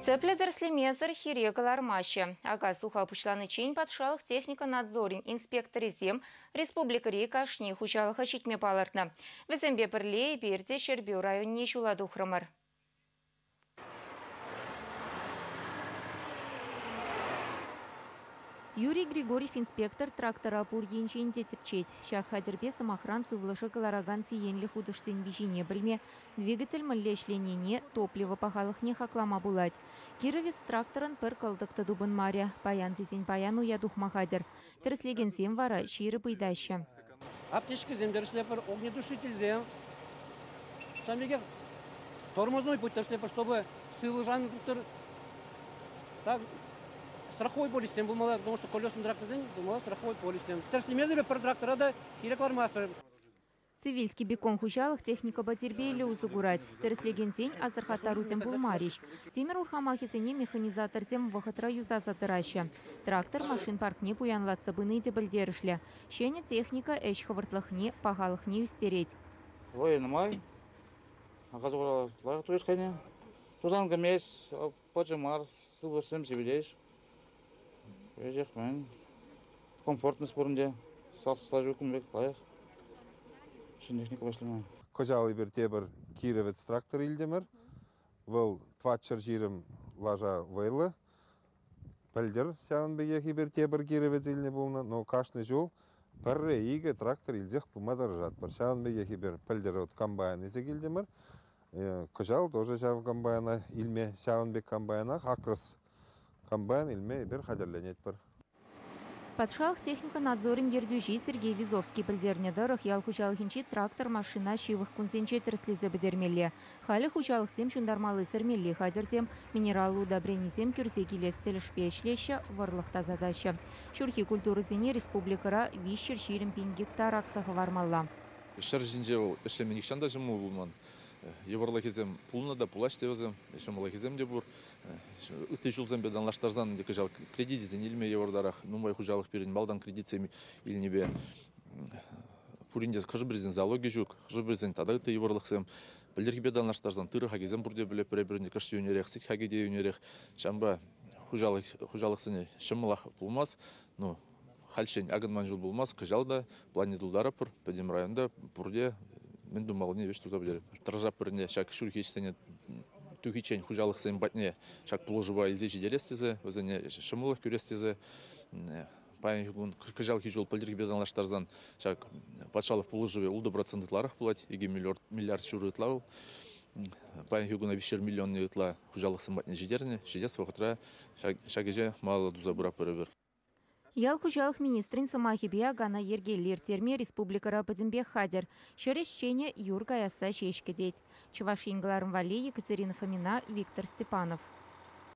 Цеплезер слемезер хирегалар маще. Ага суха пучланы чейн подшалых техника надзорин инспекторизем республикари кашни хучалыха шитме палыртна. Везембе бірлей берде Шербеу районне жуладу хрымыр. Юрий Григорьев инспектор трактора пурьенчен детепчеть. Шах хадербе самохран сывлышы калараган сиенли худышсын вижине білме. Двигатель мыллешленене топливо пахалыхне хаклама булать. Кировец тракторын пір кылдыкты дубын маря. Паян зесен паяну ядух махадер. Тіріслеген зем вара ширы пыйдаща. Аптечка земдер шлепер, огнетушитель зем. Самиге тормозной путь шлепер, чтобы силы жан так. Страховой полистем был мало, потому что колесный трактор был страховой полистем. Слемезер пір трактора да хирегалар мастер. Цивильский бекон хучалых техника батербейлі узугурать. Тіріслеген сень азырхаттару зем был мариш. Темір урхамахисене механизатор зем вахытра юза затыраща. Трактор машин паркне пуянлатса быны де білдерішлі. Шене техника эш хывыртлыхне, пағалыхне үстереть. Военный май. Оказывалось, лайк Тудан гамес, поджимар, суберсем сибидеш. Комфортный спорінде салтсылар өкімбек лайық. Шиндекнік башлымай. Кожалы бір тебір Кировец трактор илдемір. Бұл тватчыр жирім лажа вайлы. Пәлдер сәуін бігекі бір тебір Кировец иліне болына. Но кашны жол пәрі егі трактор илдеқ бұмадар жат. Бір сәуін бігекі бір пәлдер от комбайн езек илдемір. Кожал тоже сәуін комбайна илме сәуін бек комбайна ақрыс. Комбайн илме бір қадерленет бір. Подшалых техника надзорим ердюжи Сергей Визовский білдернедіріх ял хучалыхинчи трактор машина шивых кунсенче тірслезе бідермелі. Халі хучалых сем шундармалы сірмелі хадерзем минералы удобренизем кюрсе келестелішпе шлеща варлықта задача. Шурхи культуры зене республикара вишер ширим пин гектар аксағы вармалла. Шыр жинже ол ішлеменік шанда жымы болман. Еврлы кезем пулна да пулаш девізем, шымылы кезем де бұр. Үтті жылзен бедан лаштарзан декі жал кредит зен илме еврдарақ, нумай хужалық берін балдан кредитсем илнебе. Пуриндез қыжы бірзен залоги жүк, қыжы бірзен тада үтті еврлықсем. Білдергі бедан лаштарзан түрі хагезем бұрде біле бірі-бірінде кашты өнерек, сик хагеде өнерек. Шамба хужалықсыне шымылақ болмаз, но халшен агынман жыл болмаз, қыжалда планетулдары пұр, пәдем районда бұрде мен думал, не веш туда білер. Тражап біріне шак шүрхечтене түхичен хужалықсен батне шак положыва илзе жиделестезе, өзіне шымылық көрестезе. Паян кыжалки жол пілдергі беданлаштарзан шак патшалық положыве улды процентларық бұлад, еге миллиард шүрі ұтлау. Паян хюгуна вишер миллионны ұтла хужалықсын батне жидеріне, жидес вақытра шагеже малы дуза бұра пөрі бір. Ял хужалық министрин самахибия гана ергелер терме республикара падимбе хадер. Шерещене юрга яса шешкедеть. Чувашингаларым вали Екатерина Фомина, Виктор Степанов.